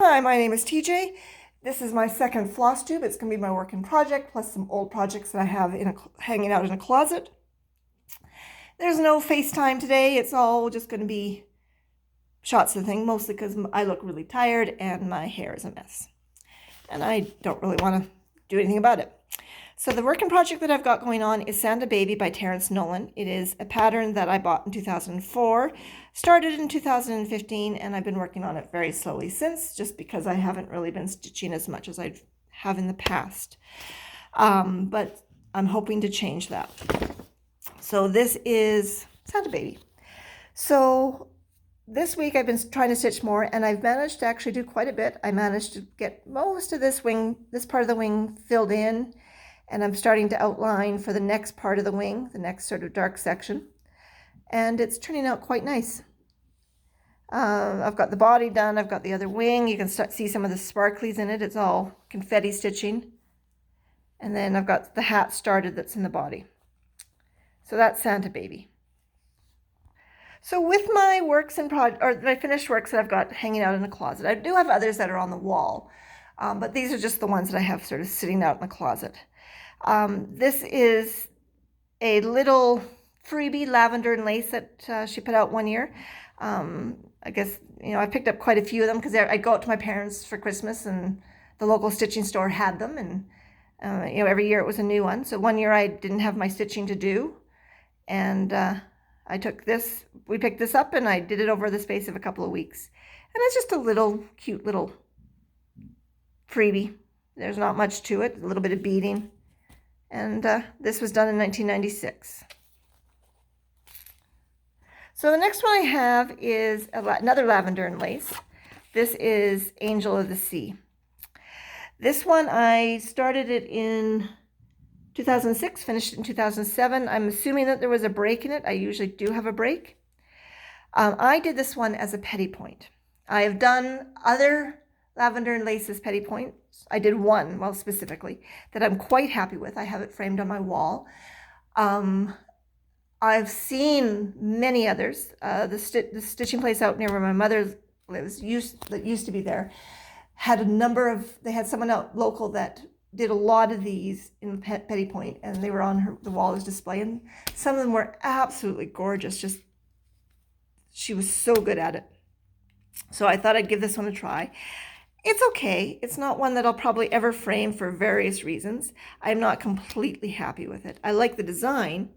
Hi, my name is TJ. This is my second Flosstube. It's going to be my working project, plus some old projects that I have hanging out in a closet. There's no FaceTime today. It's all just going to be shots of the thing, mostly because I look really tired and my hair is a mess. And I don't really want to do anything about it. So the working project that I've got going on is Santa Baby by Terrance Nolan. It is a pattern that I bought in 2004, started in 2015, and I've been working on it very slowly since, just because I haven't really been stitching as much as I have in the past. But I'm hoping to change that. So this is Santa Baby. So this week I've been trying to stitch more, and I've managed to actually do quite a bit. I managed to get most of this part of the wing filled in, and I'm starting to outline for the next part of the wing, the next sort of dark section, and it's turning out quite nice. I've got the body done, I've got the other wing. You can see some of the sparklies in it. It's all confetti stitching. And then I've got the hat started that's in the body. So that's Santa Baby. So with my works and my finished works that I've got hanging out in the closet, I do have others that are on the wall, but these are just the ones that I have sort of sitting out in the closet. This is a little freebie lavender and lace that she put out one year. I guess, I picked up quite a few of them because I go out to my parents for Christmas and the local stitching store had them, and every year it was a new one. So one year I didn't have my stitching to do, and I took this, we picked this up and I did it over the space of a couple of weeks. And it's just a little cute little freebie. There's not much to it, a little bit of beading. And this was done in 1996. So the next one I have is another lavender and lace. This is Angel of the Sea. This one, I started it in 2006, finished it in 2007. I'm assuming that there was a break in it. I usually do have a break. I did this one as a petty point. I have done other lavender and laces petty points. I did one, well, specifically, that I'm quite happy with. I have it framed on my wall. I've seen many others. The stitching place out near where my mother lives, that used to be there, had a number of, they had someone out local that did a lot of these in petty point, and they were on the wall as display, and some of them were absolutely gorgeous. Just, she was so good at it. So I thought I'd give this one a try. It's okay. It's not one that I'll probably ever frame for various reasons. I'm not completely happy with it. I like the design,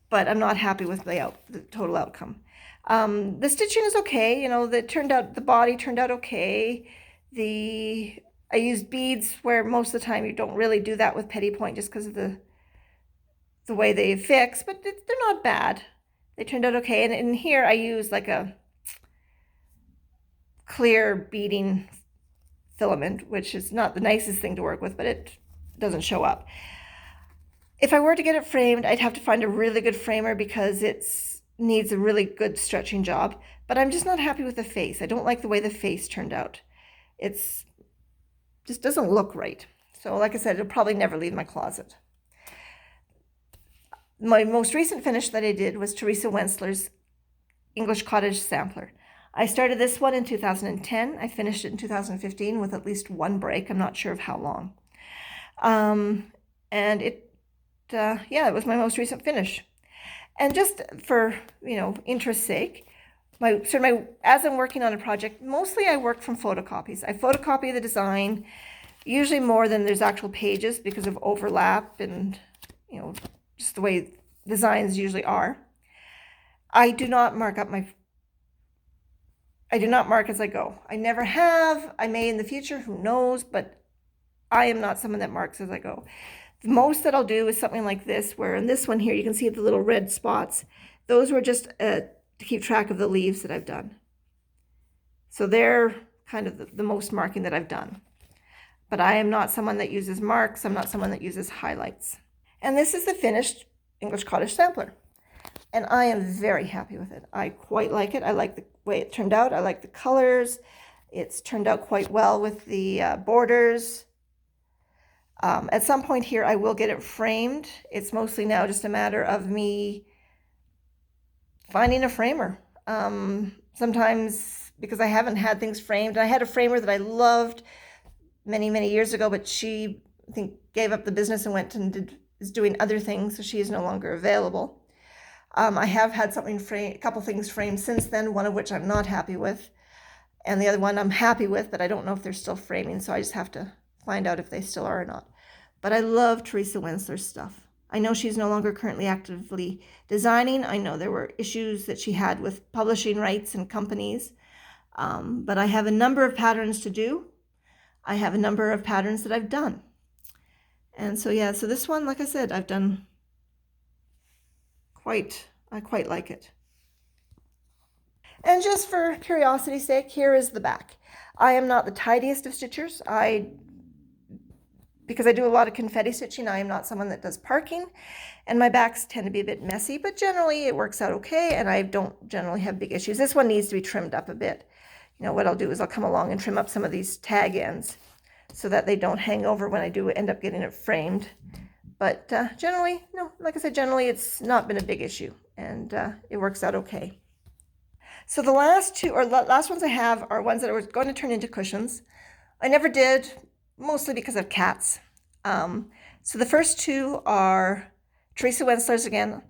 but I'm not happy with the total outcome. The stitching is okay. The body turned out okay. I used beads where most of the time you don't really do that with petty point just because of the way they fix, but they're not bad. They turned out okay. And in here I use like a clear beading filament, which is not the nicest thing to work with, but it doesn't show up. If I were to get it framed, I'd have to find a really good framer because it needs a really good stretching job, but I'm just not happy with the face. I don't like the way the face turned out. It's just doesn't look right. So like I said, it'll probably never leave my closet. My most recent finish that I did was Teresa Wensler's English Cottage Sampler. I started this one in 2010. I finished it in 2015 with at least one break. I'm not sure of how long. And it was my most recent finish. And just for, interest's sake, as I'm working on a project, mostly I work from photocopies. I photocopy the design, usually more than there's actual pages because of overlap and, just the way designs usually are. I do not mark as I go. I never have. I may in the future, who knows, but I am not someone that marks as I go. The most that I'll do is something like this, where in this one here, you can see the little red spots. Those were just to keep track of the leaves that I've done. So they're kind of the most marking that I've done. But I am not someone that uses marks. I'm not someone that uses highlights. And this is the finished English Cottage Sampler. And I am very happy with it. I quite like it. I like the way it turned out. I like the colors. It's turned out quite well with the borders. At some point here, I will get it framed. It's mostly now just a matter of me finding a framer. Sometimes because I haven't had things framed. I had a framer that I loved many years ago, but she, I think, gave up the business and went and is doing other things, so she is no longer available. I have had a couple things framed since then, one of which I'm not happy with, and the other one I'm happy with, but I don't know if they're still framing, so I just have to find out if they still are or not. But I love Teresa Wensler's stuff. I know she's no longer currently actively designing. I know there were issues that she had with publishing rights and companies, but I have a number of patterns to do. I have a number of patterns that I've done. And so yeah, so this one, like I said, I've done I quite like it. And just for curiosity's sake, here is the back. I am not the tidiest of stitchers. Because I do a lot of confetti stitching, I am not someone that does parking, and my backs tend to be a bit messy, but generally it works out okay, and I don't generally have big issues. This one needs to be trimmed up a bit. You know, what I'll do is I'll come along and trim up some of these tag ends so that they don't hang over when I do end up getting it framed. But generally, no, like I said, generally it's not been a big issue, and it works out okay. So the last ones I have are ones that I was going to turn into cushions. I never did, mostly because of cats. So the first two are Teresa Wensler's again,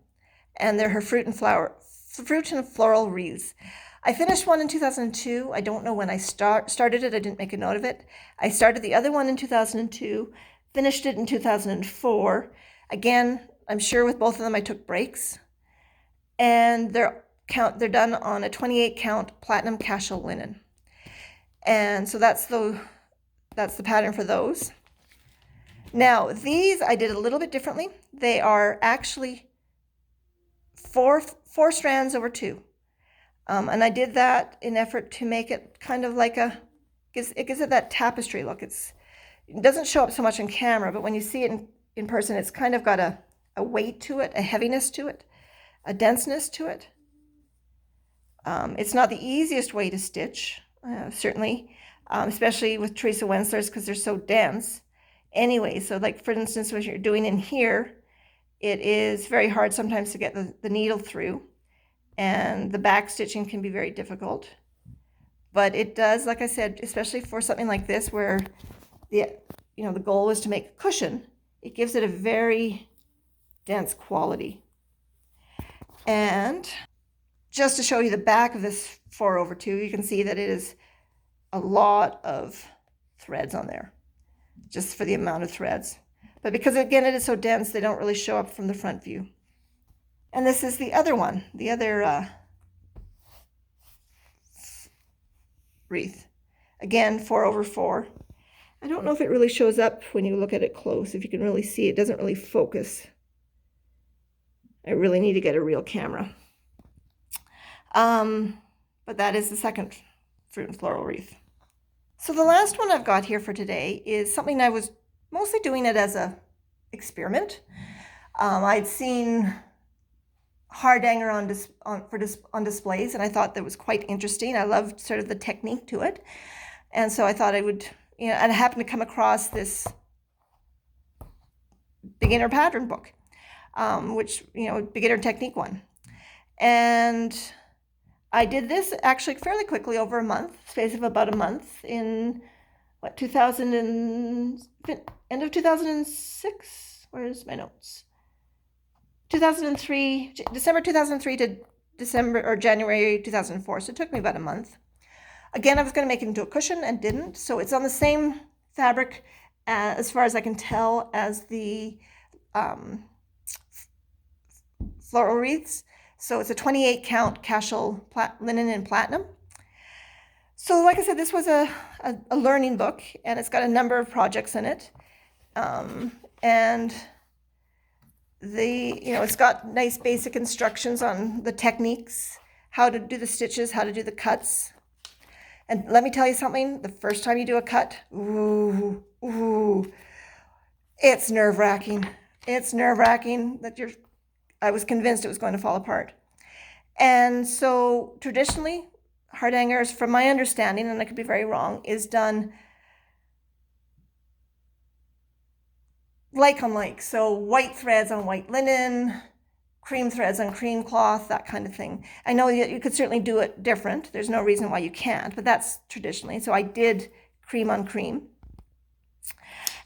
and they're her fruit and floral wreaths. I finished one in 2002. I don't know when I started it. I didn't make a note of it. I started the other one in 2002, finished it in 2004. Again, I'm sure with both of them I took breaks. And they're done on a 28 count platinum cashel linen. And so that's the pattern for those. Now these I did a little bit differently. They are actually four strands over 2. And I did that in effort to make it kind of like it gives it that tapestry look. It doesn't show up so much on camera, but when you see it in person, it's kind of got a weight to it, a heaviness to it, a denseness to it. It's not the easiest way to stitch, certainly, especially with Teresa Wensler's because they're so dense. Anyway, so like for instance, what you're doing in here, it is very hard sometimes to get the needle through, and the back stitching can be very difficult. But it does, like I said, especially for something like this where the goal is to make a cushion, it gives it a very dense quality. And just to show you the back of this 4/2, you can see that it is a lot of threads on there, just for the amount of threads. But because, again, it is so dense, they don't really show up from the front view. And this is the other one, the other wreath. Again, 4/4. I don't know if it really shows up when you look at it close, if you can really see. It doesn't really focus. I really need to get a real camera. But that is the second fruit and floral wreath. So the last one I've got here for today is something I was mostly doing it as a experiment. I'd seen hardanger on displays, and I thought that was quite interesting. I loved sort of the technique to it, and so I thought I would, and I happened to come across this beginner pattern book, which beginner technique one, and I did this actually fairly quickly over a month, space of about a month, in what, end of 2006? Where's my notes? 2003, December 2003 to January 2004. So it took me about a month. Again, I was going to make it into a cushion and didn't. So it's on the same fabric, as far as I can tell, as the floral wreaths. So it's a 28 count cashel linen in platinum. So like I said, this was a learning book, and it's got a number of projects in it. And it's got nice basic instructions on the techniques, how to do the stitches, how to do the cuts. And let me tell you something, the first time you do a cut, it's nerve-wracking. It's nerve-wracking that I was convinced it was going to fall apart. And so traditionally, hardangers, from my understanding, and I could be very wrong, is done like on like. So white threads on white linen, cream threads on cream cloth, that kind of thing. I know you could certainly do it different. There's no reason why you can't, but that's traditionally. So I did cream on cream.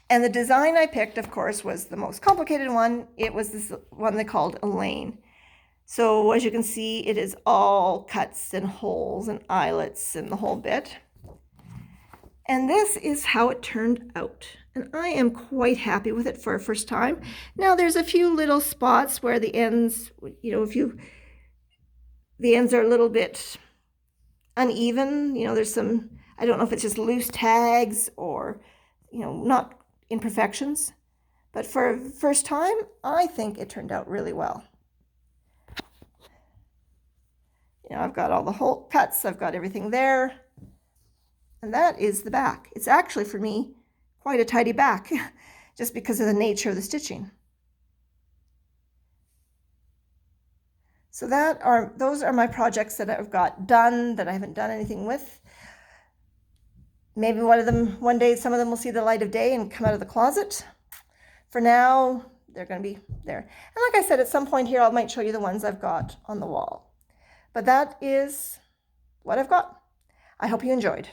And the design I picked, of course, was the most complicated one. It was this one they called Elaine. So as you can see, it is all cuts and holes and eyelets and the whole bit. And this is how it turned out. And I am quite happy with it for a first time. Now there's a few little spots where the ends, you know, the ends are a little bit uneven. You know, there's some, I don't know if it's just loose tags or, you know, not imperfections. But for first time, I think it turned out really well. You know, I've got all the hole cuts, I've got everything there. And that is the back. It's actually, for me, quite a tidy back, just because of the nature of the stitching. So those are my projects that I've got done, that I haven't done anything with. Maybe one day, some of them will see the light of day and come out of the closet. For now, they're going to be there. And like I said, at some point here, I might show you the ones I've got on the wall. But that is what I've got. I hope you enjoyed.